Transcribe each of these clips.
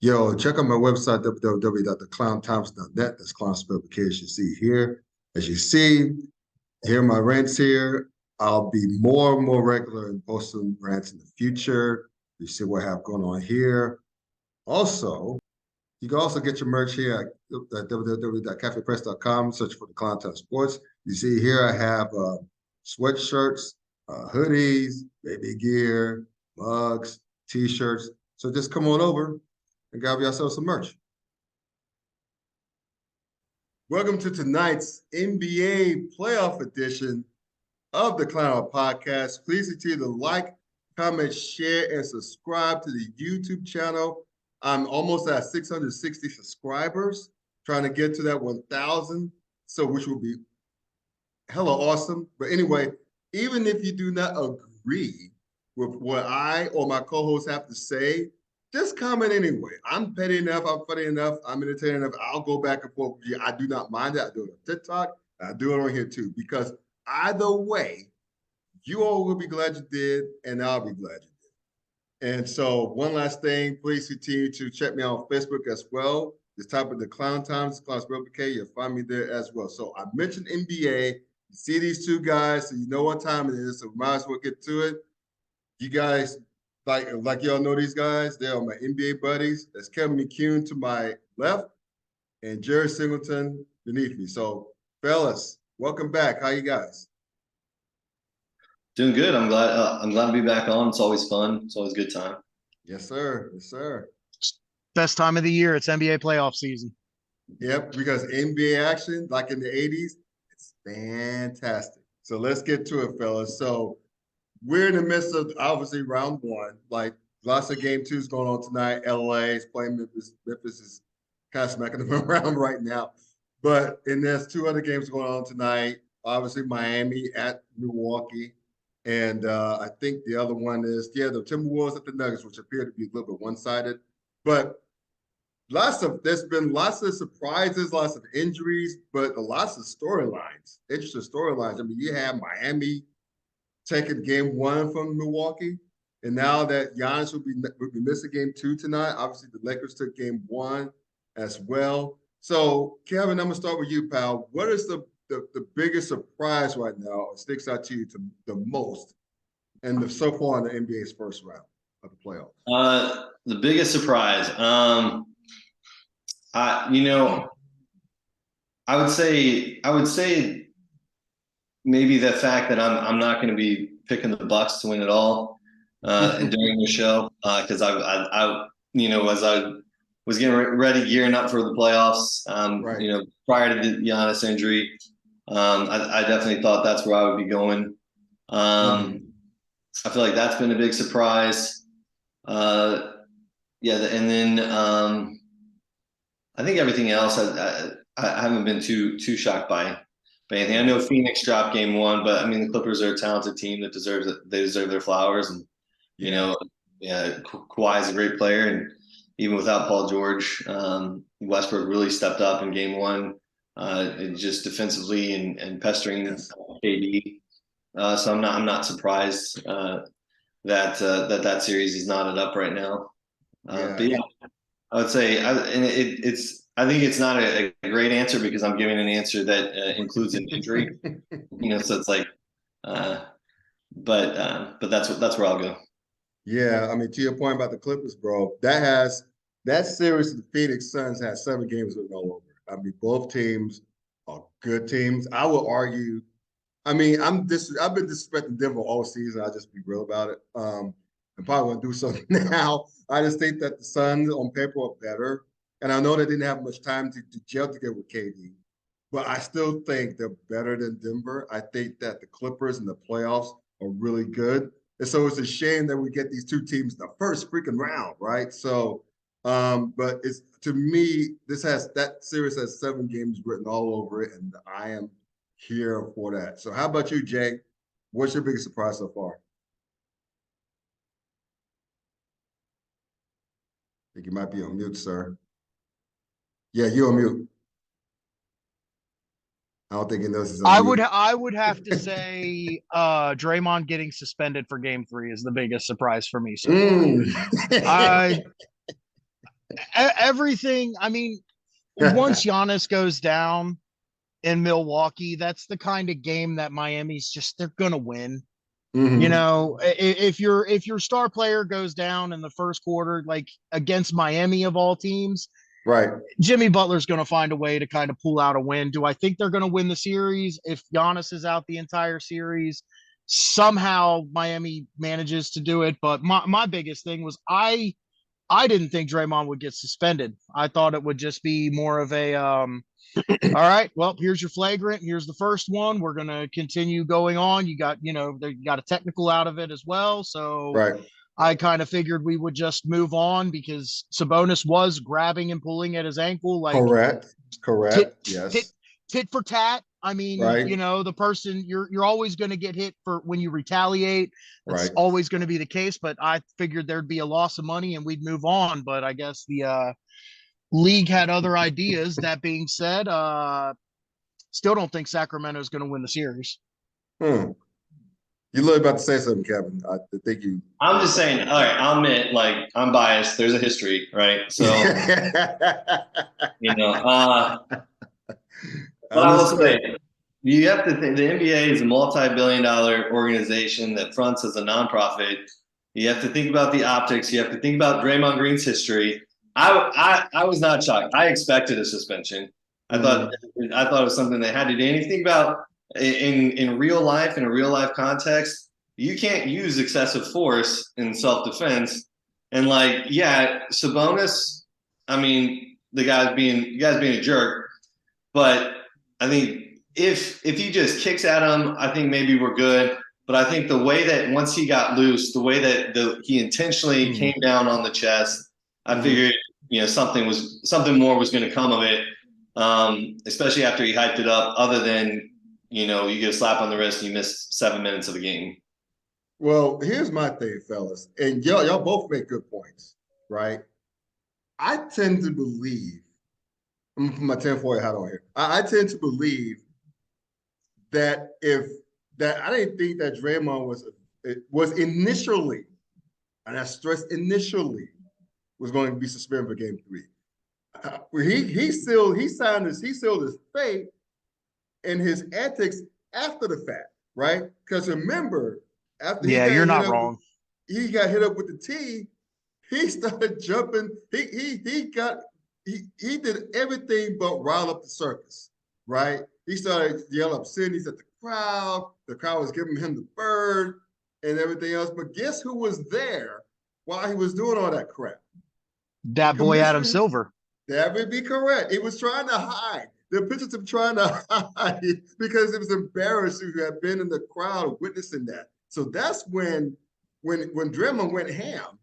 Yo, check out my website, www.theclowntimes.net. That's clown spelled with K, as you see here. As you see, here are my rants here. I'll be more and more regular in posting rants in the future. You see what I have going on here. Also, you can also get your merch here at www.cafepress.com. Search for the Clown Time Sports. You see here I have sweatshirts, hoodies, baby gear, mugs, t-shirts. So just come on over and grab yourself some merch. Welcome to tonight's NBA playoff edition of the Clown Podcast. Please continue to like, comment, share, and subscribe to the YouTube channel. I'm almost at 660 subscribers, trying to get to that 1,000, so which will be hella awesome. But anyway, even if you do not agree with what I or my co-hosts have to say, just comment anyway. I'm petty enough. I'm funny enough. I'm entertaining enough. I'll go back and forth with you. I do not mind that. I do it on TikTok. I do it on here too, because either way, you all will be glad you did, and I'll be glad you did. And so one last thing, please continue to check me out on Facebook as well. Just type in the Clown Times, Clown Spelled K. You'll find me there as well. So I mentioned NBA. You see these two guys, so you know what time it is, so we might as well get to it. You guys, like y'all know these guys, they are my NBA buddies. That's Kevin McCune to my left and Jarrod Singleton beneath me. So, fellas, welcome back. How you guys? Doing good. I'm glad to be back on. It's always fun. It's always a good time. Yes, sir. Yes, sir. Best time of the year. It's NBA playoff season. Yep, because NBA action, like in the 80s, it's fantastic. So let's get to it, fellas. So we're in the midst of obviously round one. Like lots of game twos going on tonight. LA is playing Memphis. Memphis is kind of smacking them around right now. And there's two other games going on tonight. Obviously, Miami at Milwaukee. And I think the other one is, the Timberwolves at the Nuggets, which appear to be a little bit one-sided. But there's been lots of surprises, lots of injuries, but lots of storylines, interesting storylines. I mean, you have Miami taking game one from Milwaukee, and now that Giannis will be missing game two tonight. Obviously, the Lakers took game one as well. So, Kevin, I'm gonna start with you, pal. What is the biggest surprise right now, or sticks out to you the most, and so far in the NBA's first round of the playoffs? The biggest surprise. I would say maybe the fact that I'm not going to be picking the Bucks to win it all during the show, because I as I was getting ready, gearing up for the playoffs, right. Prior to the Giannis injury, I definitely thought that's where I would be going. I feel like that's been a big surprise. And then I think everything else I haven't been too shocked by anything. I know Phoenix dropped game one, but I mean the Clippers are a talented team that they deserve their flowers, and Kawhi is a great player, and even without Paul George, Westbrook really stepped up in game one, just defensively and pestering KD. So I'm not surprised that series is knotted up right now. But yeah, I would say, I think it's not a great answer because I'm giving an answer that includes an injury. So it's like, but that's where I'll go. Yeah, I mean, to your point about the Clippers, bro, that series of the Phoenix Suns has 7 games written all over it. I mean, both teams are good teams. I would argue. I mean, I've been disrespecting Denver all season. I'll just be real about it. I'm probably going to do something now. I just think that the Suns on paper are better. And I know they didn't have much time to gel together with KD. But I still think they're better than Denver. I think that the Clippers in the playoffs are really good. And so it's a shame that we get these two teams the first freaking round, right? So, but it's, to me, that series has 7 games written all over it, and I am here for that. So how about you, Jay? What's your biggest surprise so far? I think you might be on mute, sir. Yeah, you're on mute. I don't think he knows he's on mute. I would have to say Draymond getting suspended for game 3 is the biggest surprise for me so far. Everything. I mean, once Giannis goes down in Milwaukee, that's the kind of game that Miami's just they're gonna win. You Mhm. know, if your star player goes down in the first quarter, like against Miami of all teams, Right. Jimmy Butler's going to find a way to kind of pull out a win. Do I think they're going to win the series if Giannis is out the entire series? Somehow Miami manages to do it, but my biggest thing was I didn't think Draymond would get suspended. I thought it would just be more of a all right, well, here's your flagrant. Here's the first one. We're going to continue going on. They got a technical out of it as well. So Right. I kind of figured we would just move on because Sabonis was grabbing and pulling at his ankle, like Correct. tit, Correct. tit, Yes. tit for tat. I mean, Right. the person you're always going to get hit for when you retaliate. That's Right. always going to be the case. But I figured there'd be a loss of money and we'd move on. But I guess the league had other ideas. That being said, still don't think Sacramento is going to win the series. Hmm. You look about to say something, Kevin. I think you. I'm just saying, all right, I'll admit, like, I'm biased. There's a history, right? So, but I will Understood. say, you have to think the NBA is a multi-billion-dollar organization that fronts as a nonprofit. You have to think about the optics. You have to think about Draymond Green's history. I was not shocked. I expected a suspension. I thought it was something they had to do. And you think about in real life, in a real life context, you can't use excessive force in self-defense. And like, yeah, Sabonis, I mean, the guy's being a jerk, but I think if he just kicks at him, I think maybe we're good. But I think the way that once he got loose, the way that he intentionally came down on the chest, I figured something more was going to come of it. Especially after he hyped it up. Other than you get a slap on the wrist and you miss 7 minutes of a game. Well, here's my thing, fellas, and y'all both make good points, right? I tend to believe. I'm gonna put my 10-4 hat on here. I tend to believe that I didn't think that Draymond was initially, and I stress initially, was going to be suspended for Game 3. He sealed his fate in his antics after the fact, right? Because remember, after you're not wrong. He got hit up with the tee. He started jumping. He did everything but rile up the circus, right? He started yelling obscenities at the crowd. The crowd was giving him the bird and everything else. But guess who was there while he was doing all that crap? That boy Adam Silver. That would be correct. He was trying to hide. The pictures of trying to hide because it was embarrassing to have been in the crowd witnessing that. So that's when Draymond went ham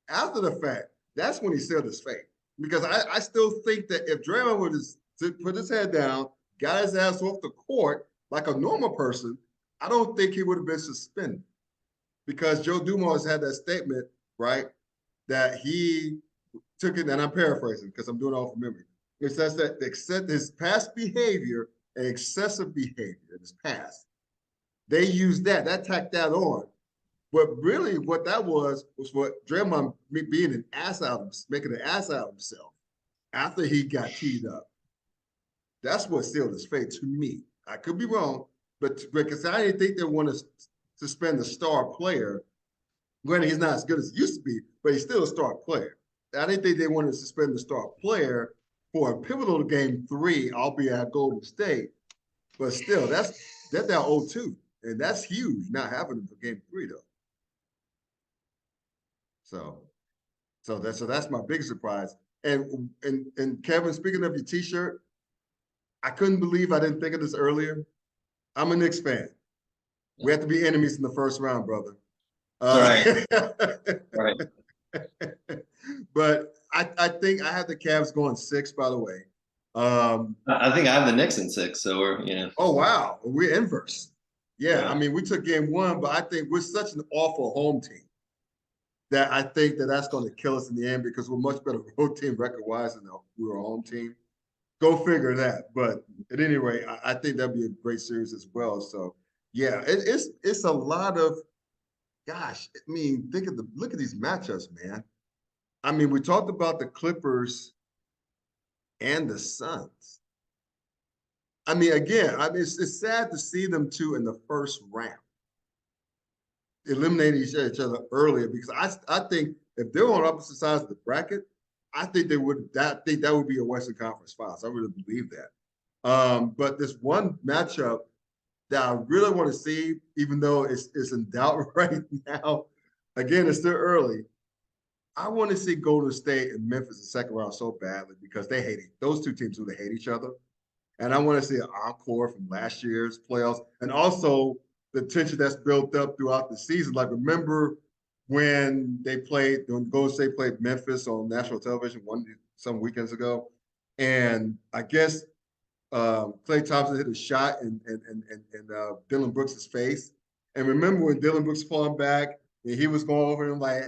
after the fact. That's when he sealed his fate. Because I still think that if Draymond would have put his head down, got his ass off the court like a normal person, I don't think he would have been suspended. Because Joe Dumars had that statement, right, that he took it, and I'm paraphrasing because I'm doing it all from memory. It says that his past behavior and excessive behavior in his past, they used that tacked that on. But really what that was what Draymond being an ass out of making an ass out of himself after he got teed up. That's what sealed his fate to me. I could be wrong, but because I didn't think they want to suspend the star player. Granted, he's not as good as he used to be, but he's still a star player. I didn't think they wanted to suspend the star player for a pivotal Game 3, albeit at Golden State. But still, that's now 0-2, and that's huge not having him for Game 3 though. So that's my big surprise. And Kevin, speaking of your T-shirt, I couldn't believe I didn't think of this earlier. I'm a Knicks fan. We have to be enemies in the first round, brother. Right. Right. But I think I have the Cavs going 6, by the way. I think I have the Knicks in 6, so we're. Oh, wow. We're inverse. Yeah, Yeah. I mean, we took Game 1, but I think we're such an awful home team that I think that's going to kill us in the end because we're much better road team record-wise than we were a home team. Go figure that. But at any rate, I think that'd be a great series as well. So, yeah, it's a lot of, gosh, I mean, look at these matchups, man. I mean, we talked about the Clippers and the Suns. I mean, again, it's sad to see them two in the first round, eliminating each other earlier, because I think if they were on opposite sides of the bracket, I think they would that would be a Western Conference Finals. I really believe that. But this one matchup that I really want to see, even though it's in doubt right now, again, it's still early. I want to see Golden State and Memphis in the second round so badly, because those two teams really hate each other. And I want to see an encore from last year's playoffs, and also the tension that's built up throughout the season. Like, remember when Golden State played Memphis on national television some weekends ago, and I guess Klay Thompson hit a shot in Dillon Brooks' face. And remember when Dillon Brooks falling back and he was going over him like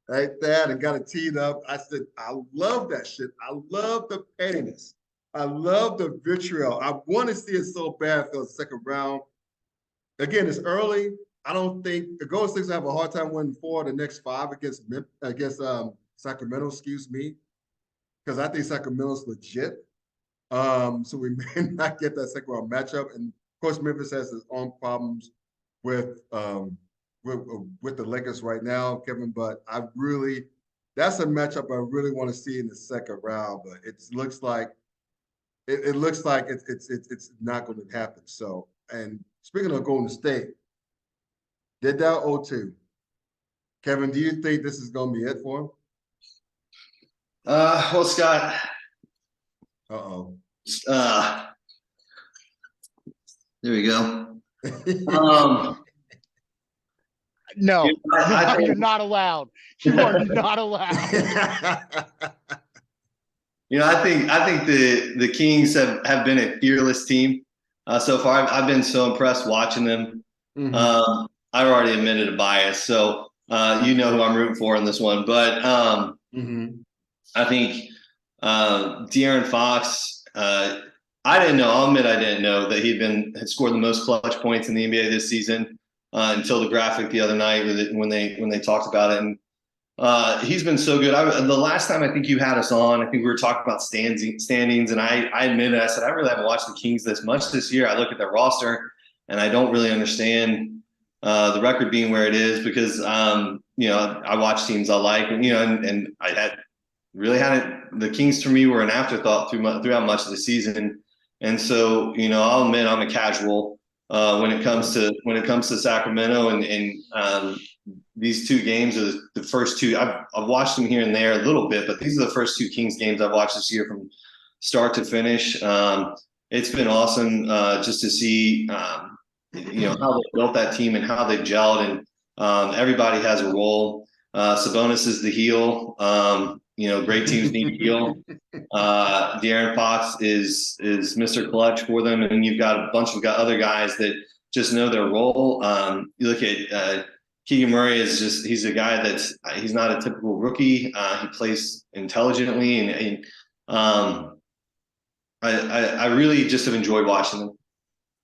that and got it teed up? I said, I love that shit. I love the pettiness. I love the vitriol. I want to see it so bad for the second round. Again, it's early. I don't think the Golden State will have a hard time winning 4 of the next 5 against Sacramento, because I think Sacramento's legit. So we may not get that second round matchup. And of course, Memphis has its own problems with the Lakers right now, Kevin. But that's a matchup I really want to see in the second round. But it looks like it's not going to happen. So, and speaking of Golden State, they're down 0-2. Kevin, do you think this is going to be it for them? Well, Scott. Uh-oh. There we go. No, you're not allowed. You are not allowed. I think the Kings have been a fearless team so far. I've been so impressed watching them. Mm-hmm. I've already admitted a bias, so you know who I'm rooting for in this one. But I think De'Aaron Fox. I didn't know. I'll admit I didn't know that had scored the most clutch points in the NBA this season until the graphic the other night when they talked about it. And he's been so good. The last time I think you had us on, I think we were talking about standings, and I admitted, I said I really haven't watched the Kings this much this year. I look at their roster, and I don't really understand the record being where it is, because I watch teams I like, and I had the Kings for me were an afterthought throughout much of the season. And so, I'll admit I'm a casual when it comes to Sacramento, and these two games are the first two. I've watched them here and there a little bit, but these are the first 2 Kings games I've watched this year from start to finish. It's been awesome just to see how they built that team and how they gelled, and everybody has a role. Sabonis is the heel. Great teams need to heal. De'Aaron Fox is Mr. Clutch for them, and you've got a bunch of other guys that just know their role. You look at Keegan Murray he's a guy he's not a typical rookie. He plays intelligently, and I really just have enjoyed watching them.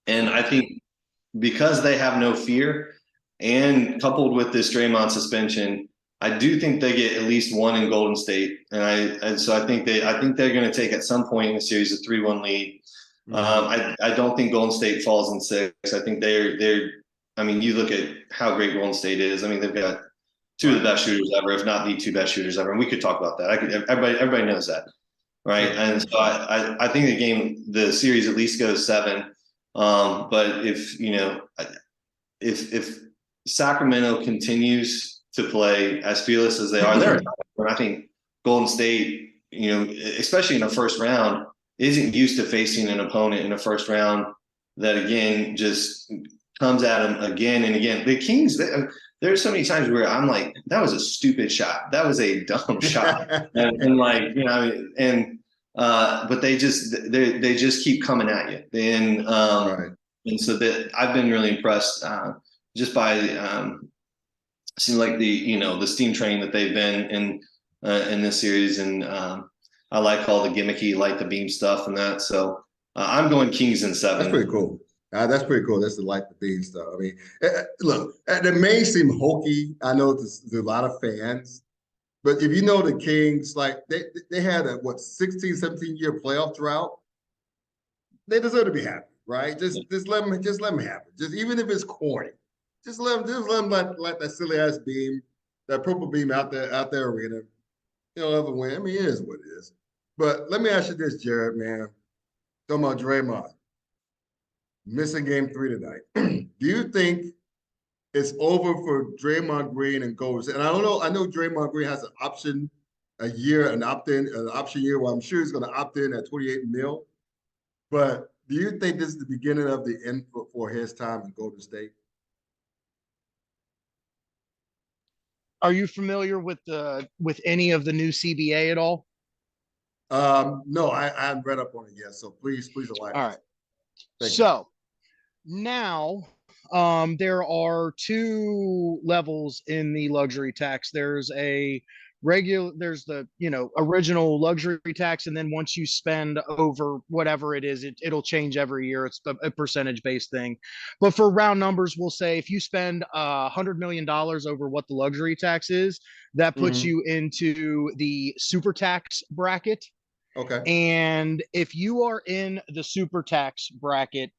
And I think because they have no fear, and coupled with this Draymond suspension, I do think they get at least 1 in Golden State, and so I think they're going to take at some point in the series a 3-1 lead. Mm-hmm. I don't think Golden State falls in 6. I think they're. I mean, you look at how great Golden State is. I mean, they've got 2 of the best shooters ever, if not the 2 best shooters ever, and we could talk about that. Everybody knows that, right? And so I think the series at least goes 7. But if Sacramento continues to play as fearless as they are, I think Golden State, especially in the first round, isn't used to facing an opponent in the first round that, again, just comes at them again and again. The Kings, there's so many times where I'm like, that was a stupid shot. That was a dumb shot. But they just keep coming at you. And, right. And so that I've been really impressed just by seems like the steam train that they've been in this series, and I like all the gimmicky, light the beam stuff and that. So I'm going Kings in 7. That's pretty cool. That's pretty cool. That's the light the beam stuff. I mean, look, it may seem hokey. I know there's a lot of fans But if you know the Kings, like they had a 16, 17-year playoff drought. They deserve to be happy, right? Just let them have it. Just even if it's corny, just let them let that silly ass beam, that purple beam out there arena. You'll ever win. I mean, it is what it is. But let me ask you this, Jarrod, man. Talking about Draymond missing game 3 tonight. Do you think it's over for Draymond Green and Golden State? And I don't know. I know Draymond Green has an option, a year, an opt-in, an option year. Well, I'm sure he's going to opt in at 28 mil. But do you think this is the beginning of the end for his time in Golden State? Are you familiar with any of the new CBA at all? No, I haven't read up on it yet. So please enlighten All us. right. So now there are 2 levels in the luxury tax. There's the original luxury tax, and then once you spend over whatever it is, it'll change every year. It's a percentage based thing, but for round numbers, we'll say if you spend $100 million over what the luxury tax is, that puts you into the super tax bracket. Okay. And if you are in the super tax bracket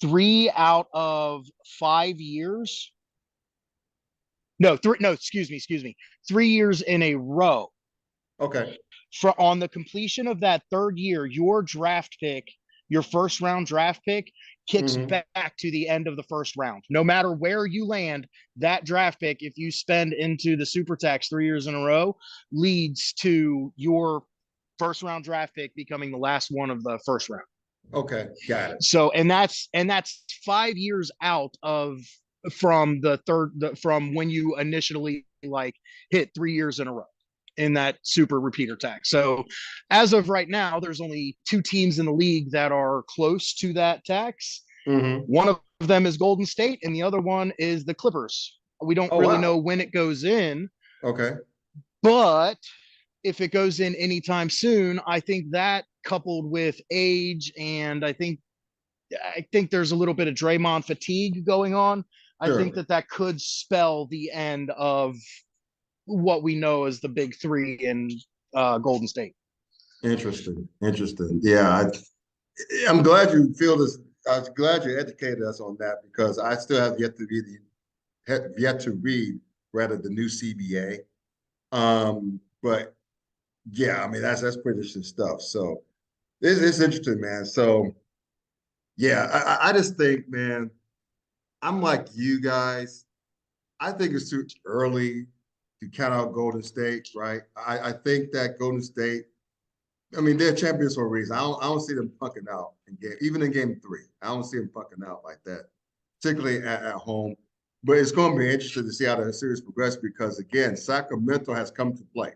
3 out of 5 years, excuse me, 3 years in a row. Okay. On the completion of that 3rd year, your draft pick, your first round draft pick, kicks back to the end of the first round. No matter where you land, that draft pick, if you spend into the super tax 3 years in a row, leads to your first round draft pick becoming the last one of the first round. Okay, got it. So, and that's 5 years out from when you initially hit 3 years in a row in that super repeater tax. So as of right now, there's only 2 teams in the league that are close to that tax. One of them is Golden State, and the other one is the Clippers. We don't really know when it goes in. Okay. But if it goes in anytime soon, I think that coupled with age, and I think there's a little bit of Draymond fatigue going on. Sure. I think that could spell the end of what we know as the big 3 in Golden State. Interesting. Yeah, I'm glad you feel this. I'm glad you educated us on that, because I still have yet to read the new CBA. But yeah, I mean that's pretty interesting stuff. So it's interesting, man. So yeah, I just think, man, I'm like you guys. I think it's too early to count out Golden State, right? I think that Golden State, I mean, they're champions for a reason. I don't see them punking out even in game 3. I don't see them punking out like that, particularly at home. But it's going to be interesting to see how the series progresses, because again, Sacramento has come to play.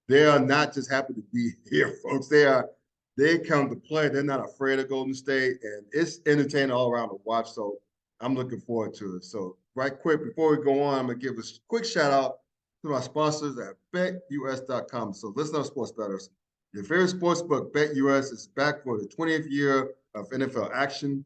They are not just happy to be here, folks. They come to play. They're not afraid of Golden State, and it's entertaining all around to watch. So I'm looking forward to it. So right quick, before we go on, I'm going to give a quick shout out to my sponsors at betus.com. So listen up, sports bettors. Your favorite sports book, BetUS, is back for the 20th year of NFL action.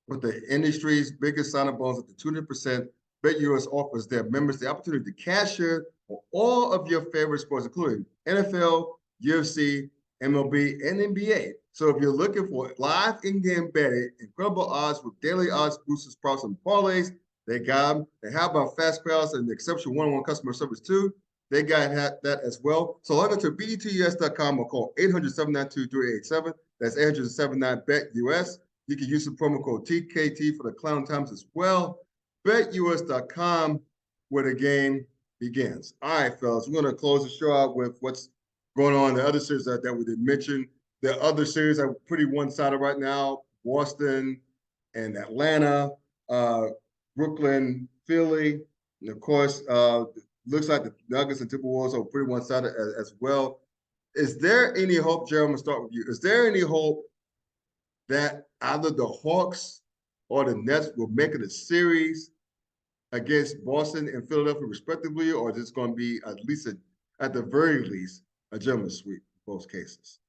With the industry's biggest sign-up bonus up to 200%, BetUS offers their members the opportunity to cash in for all of your favorite sports, including NFL, UFC, MLB, and NBA. So if you're looking for live in-game betting, incredible odds with daily odds boosters, props, and parlays, they got them. And how about fast payouts and exceptional one-on-one customer service too? They got that as well. So log on to betus.com or call 800-792-3887. That's 800-79-BET-US. You can use the promo code TKT for the Klown times as well. BetUS.com, where the game begins. All right, fellas, we're going to close the show out with what's going on in the other series that we did mention. The other series are pretty one-sided right now. Boston and Atlanta, Brooklyn, Philly, and of course, looks like the Nuggets and Timberwolves are pretty one-sided as well. Is there any hope, Jarrod, I'm going to start with you. Is there any hope that either the Hawks or the Nets will make it a series against Boston and Philadelphia respectively, or is it going to be at the very least, a gentleman's sweep in both cases?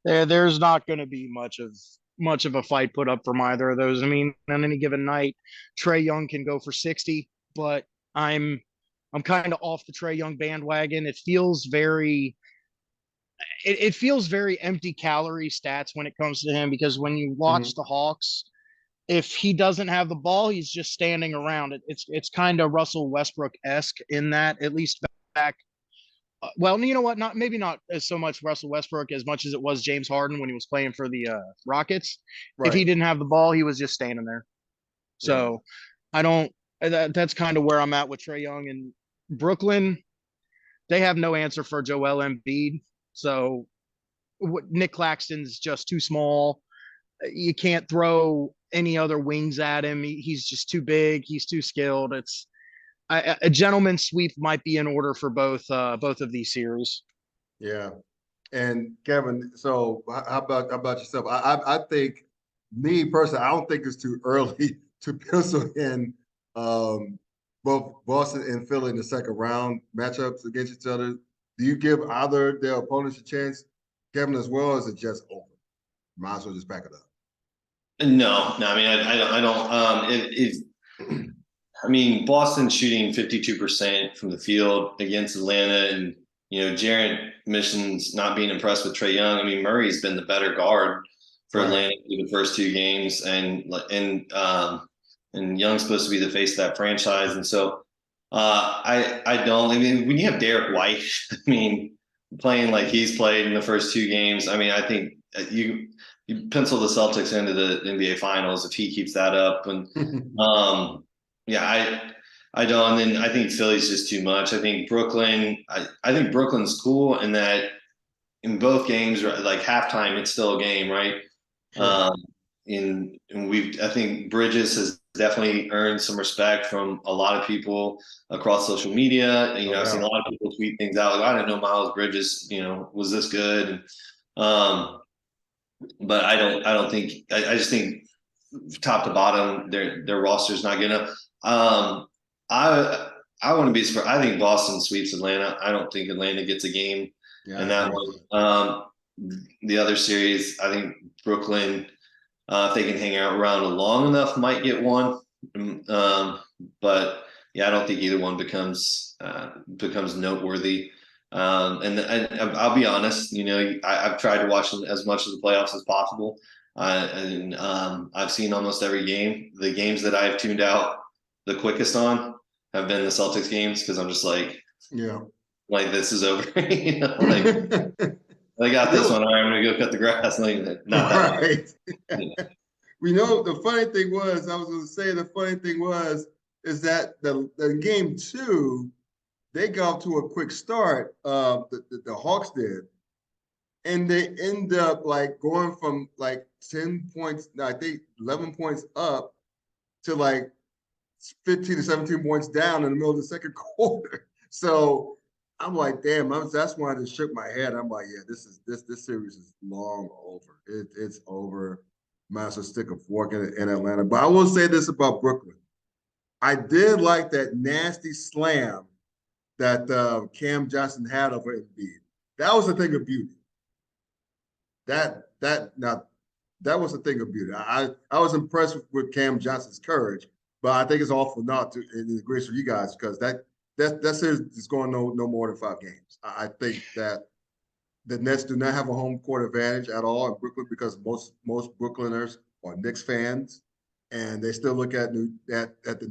There's not going to be much of a fight put up from either of those. I mean, on any given night, Trae Young can go for 60, but I'm I'm kind of off the Trae Young bandwagon. It feels very empty calorie stats when it comes to him, because when you watch the Hawks, if he doesn't have the ball, he's just standing around. It's kind of Russell Westbrook-esque in that, at least back. Well, you know what? Not as so much Russell Westbrook as much as it was James Harden when he was playing for the Rockets. If he Right. didn't have the ball, he was just standing there. Yeah. So I don't. That's kind of where I'm at with Trae Young and Brooklyn. They have no answer for Joel Embiid. So Nick Claxton's just too small. You can't throw any other wings at him. He's just too big. He's too skilled. A gentleman's sweep might be in order for both of these series. Yeah. And Kevin, so how about yourself? I think, me personally, I don't think it's too early to pencil in both Boston and Philly in the second round matchups against each other. Do you give either their opponents a chance, Kevin, as well, or is it just over? Might as well just back it up. No. I mean, I don't. I mean, Boston's shooting 52% from the field against Atlanta, and Jarrod Mission's not being impressed with Trae Young. I mean, Murray's been the better guard for Atlanta through the first two games, and Young's supposed to be the face of that franchise, and so I don't. I mean, when you have Derek White, I mean, playing like he's played in the first two games, I mean, I think you pencil the Celtics into the NBA Finals if he keeps that up, and yeah, I don't. And then I think Philly's just too much. I think Brooklyn. I think Brooklyn's cool in that in both games, like halftime, it's still a game, right? Sure. I think Bridges has definitely earned some respect from a lot of people across social media. And, I've seen a lot of people tweet things out like, I didn't know Miles Bridges, was this good. But I don't think. I just think top to bottom, their roster's not good enough. I wouldn't be surprised. I think Boston sweeps Atlanta. I don't think Atlanta gets a game in that one. The other series, I think Brooklyn, if they can hang out around long enough, might get one. But yeah, I don't think either one becomes noteworthy. And I'll be honest, I've tried to watch as much of the playoffs as possible. And I've seen almost every game. The games that I've tuned out the quickest on have been the Celtics games, because I'm just like, like this is over. Like I got this one. All right, I'm gonna go cut the grass. Like, not that right. We know the funny thing was, I was going to say, the funny thing is that the game two, they got to a quick start. The Hawks did. And they end up like going from like 10 points, I think 11 points up to like 15 to 17 points down in the middle of the second quarter. So I'm like, damn, that's why I just shook my head. I'm like, yeah, this series is long over. It's over. Might as well stick a fork in Atlanta. But I will say this about Brooklyn. I did like that nasty slam that Cam Johnson had over Embiid. That was a thing of beauty. That was a thing of beauty. I was impressed with Cam Johnson's courage, but I think it's awful not to, and it's great for you guys, because that series is going no more than 5 games. I think that the Nets do not have a home court advantage at all in Brooklyn, because most Brooklyners are Knicks fans, and they still look at the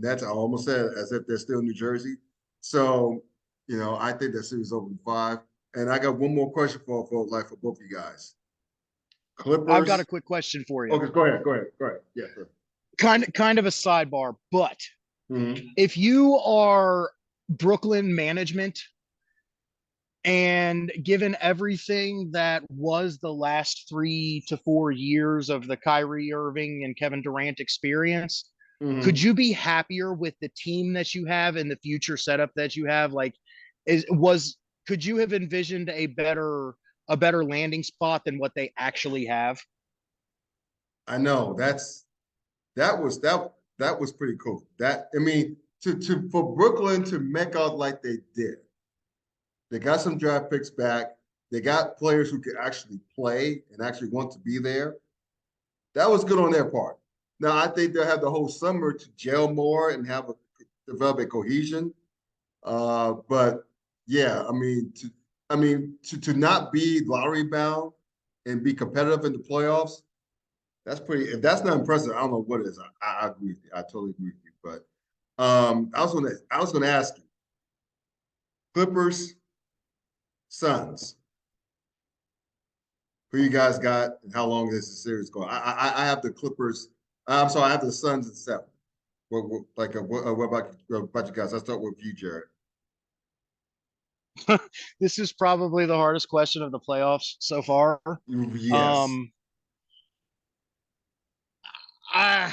Nets, I almost said, as if they're still New Jersey. So, I think that series is over in 5. And I got one more question for both of you guys. Clippers. I've got a quick question for you. Okay, go ahead. Yeah, sure. Kind of a sidebar, but if you are Brooklyn management, and given everything that was the last 3 to 4 years of the Kyrie Irving and Kevin Durant experience, could you be happier with the team that you have and the future setup that you have? Like, could you have envisioned a better landing spot than what they actually have? I know that was pretty cool. For Brooklyn to make out like they did. They got some draft picks back. They got players who could actually play and actually want to be there. That was good on their part. Now, I think they'll have the whole summer to gel more and develop a cohesion. But yeah, to not be lottery bound and be competitive in the playoffs, that's pretty. If that's not impressive, I don't know what is. I agree with you. I totally agree with you. But I was gonna ask you, Clippers, Suns. Who you guys got, and how long is the series going? I have the Clippers. I'm sorry, I have the Suns in 7. What about you guys? Let's start with you, Jarrod. This is probably the hardest question of the playoffs so far. Yes. I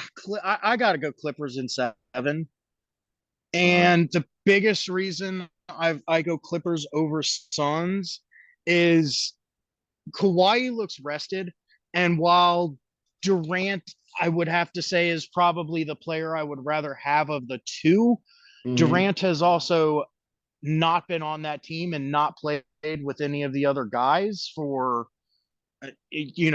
got to go Clippers in 7. Uh-huh. And the biggest reason I go Clippers over Suns is Kawhi looks rested. And while Durant, I would have to say, is probably the player I would rather have of the two, Mm-hmm. Durant has also not been on that team and not played with any of the other guys for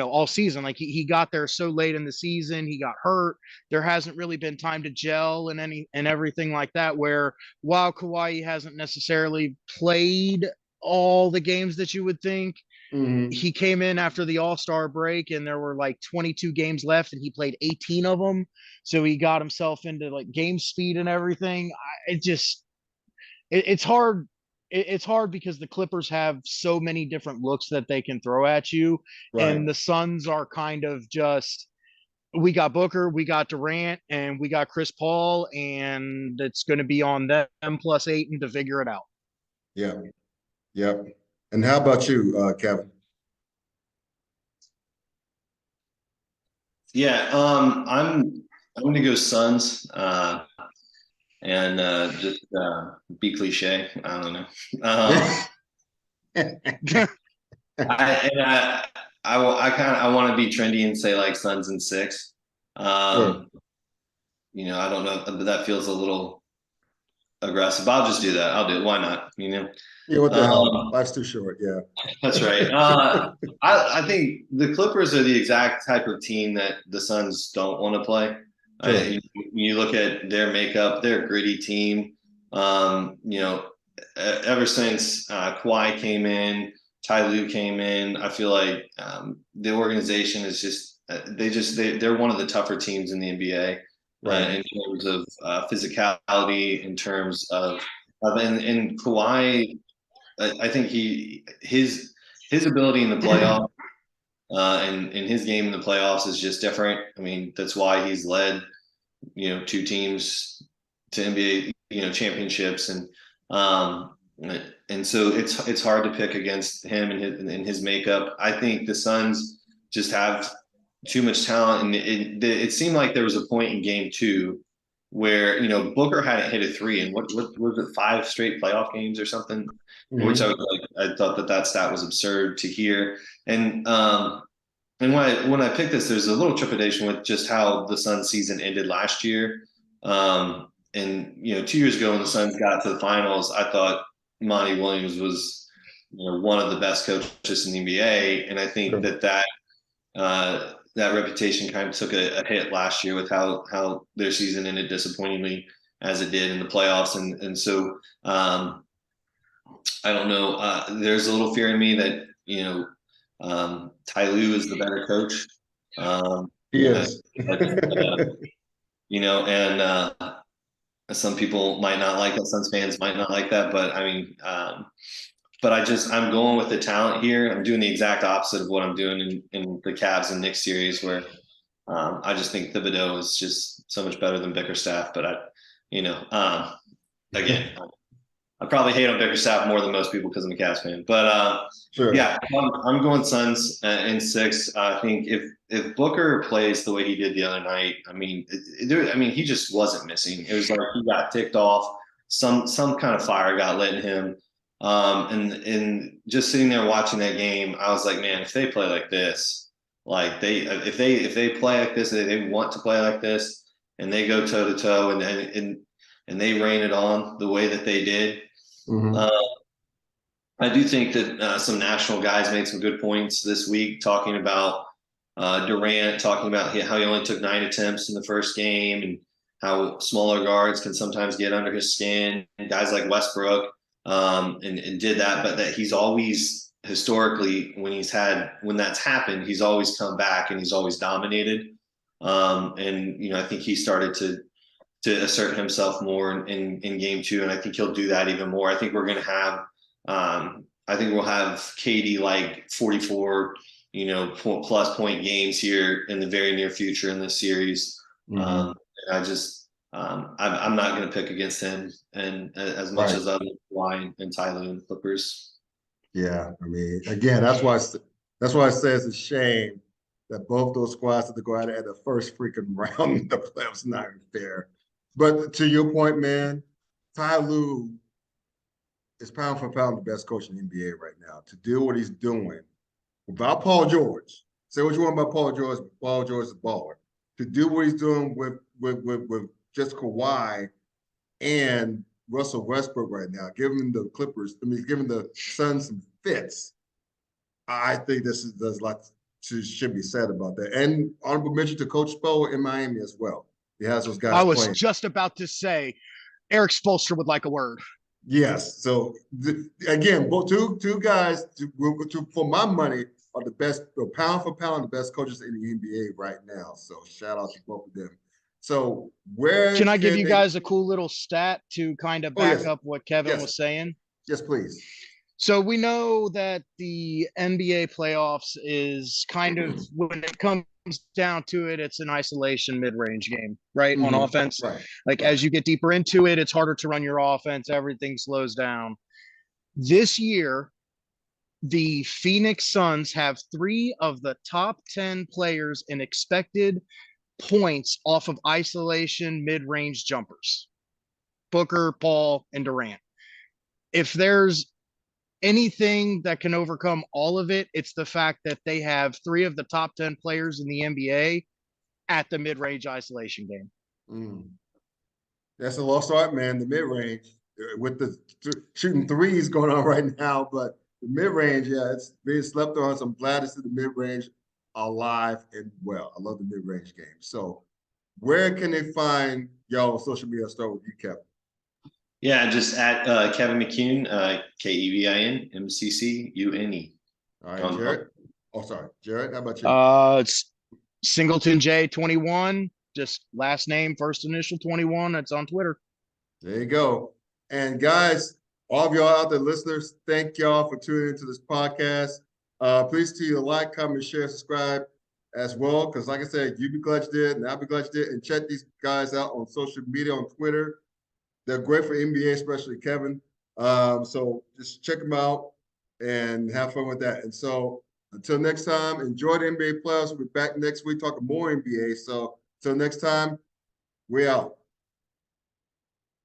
all season. Like he got there so late in the season, he got hurt. There hasn't really been time to gel and everything like that. Where while Kawhi hasn't necessarily played all the games that you would think, Mm-hmm. he came in after the All-Star break and there were like 22 games left and he played 18 of them. So he got himself into like game speed and everything. It's hard. It's hard because the Clippers have so many different looks that they can throw at you, Right. and the Suns are kind of just, we got Booker, we got Durant, and we got Chris Paul, and it's going to be on them plus Ayton to figure it out. Yeah. Yep. And how about you, Kevin? Yeah, I'm gonna go Suns, and just be cliche. I don't know. Um, I and I want to be trendy and say like Suns in 6. Sure. Um, I don't know, but that feels a little aggressive. I'll just do that. I'll do it. Why not? Yeah, what the hell? Um, Life's too short. Yeah. that's right. I think the Clippers are the exact type of team that the Suns don't want to play. Sure. You look at their makeup, they're a gritty team. Ever since Kawhi came in, Ty Lue came in, I feel like the organization is just they're one of the tougher teams in the NBA Right. in terms of physicality, in terms of and Kawhi. I think his ability in the playoffs and his game in the playoffs is just different. I mean, that's why he's led 2 teams to NBA championships, and so it's hard to pick against him and his makeup. I think the Suns just have too much talent, and it seemed like there was a point in Game 2 where Booker hadn't hit a 3 in what was it, 5 straight playoff games or something, which I Mm-hmm. was like, I thought that stat was absurd to hear. And when I picked this, there's a little trepidation with just how the Suns season ended last year. And 2 years ago when the Suns got to the finals, I thought Monty Williams was one of the best coaches in the NBA, and I think Sure. that reputation kind of took a hit last year with how their season ended disappointingly as it did in the playoffs, and so I don't know. There's a little fear in me that Ty Lue is the better coach. He And I, is. and some people might not like that. Suns fans might not like that, but I mean, but I'm going with the talent here. I'm doing the exact opposite of what I'm doing in the Cavs and Knicks series, where I just think Thibodeau is just so much better than Bickerstaff. But again, I probably hate on Bickerstaff more than most people because I'm a Cavs fan. But Sure. yeah, I'm going Suns in 6. I think if Booker plays the way he did the other night, I mean, he just wasn't missing. It was like he got ticked off. Some kind of fire got lit in him. And just sitting there watching that game, I was like, man, if they play like this, like if they play like this, they want to play like this, and they go toe to toe, and they rain it on the way that they did. Mm-hmm. Uh, I do think that some national guys made some good points this week, talking about Durant, talking about how he only took 9 attempts in the first game, and how smaller guards can sometimes get under his skin, and guys like Westbrook, and did that, but that he's always historically when that's happened, he's always come back and he's always dominated. And I think he started to assert himself more in game 2, and I think he'll do that even more. I think we're going to have, I think we'll have KD like 44, plus point games here in the very near future in this series. And I'm not going to pick against him, and as much as other Kawhi and Ty Lue and Clippers. Yeah, I mean, again, that's why I say it's a shame that both those squads had to go out at the first freaking round of the playoffs. Not even fair. But to your point, man, Ty Lue is pound for pound the best coach in the NBA right now. To do what he's doing without Paul George, say what you want about Paul George, but Paul George is a baller. To do what he's doing with just Kawhi and Russell Westbrook right now, giving the Clippers, giving the Suns some fits. I think there's a lot should be said about that. And honorable mention to Coach Spo in Miami as well. He has those guys. I was just about to say, Eric Spoelstra would like a word. Yes. So again, both two guys for my money are the best, pound for pound, the best coaches in the NBA right now. So shout out to both of them. So can I give you guys a cool little stat to kind of back up what Kevin was saying? Yes, please. So we know that the NBA playoffs is kind of, when it comes down to it, it's an isolation mid-range game, right? On offense. As you get deeper into it, it's harder to run your offense. Everything slows down. This year, the Phoenix Suns have 3 of the top 10 players in expected points off of isolation mid-range jumpers. Booker, Paul, and Durant. If there's anything that can overcome all of it, it's the fact that they have 3 of the top 10 players in the NBA at the mid-range isolation game. That's a lost art, man. The mid-range with the shooting threes going on right now, but the mid-range, it's being slept on. So I'm glad to see the mid-range alive and well. I love the mid-range game. So where can they find y'all on social media? I'll start with you, Kevin. Yeah, just at Kevin McCune, KEVIN MCCUNE. All right, Jarrod. Sorry, Jarrod. How about you? It's Singleton J21. Just last name, first initial 21. That's on Twitter. There you go. And guys, all of y'all out there, listeners, thank y'all for tuning into this podcast. Please to like, comment, share, subscribe as well. Because like I said, you be glad you did, and I'll be glad you did. And check these guys out on social media, on Twitter. They're great for NBA, especially Kevin. So just check them out and have fun with that. And so until next time, enjoy the NBA playoffs. We'll be back next week talking more NBA. So until next time, we out.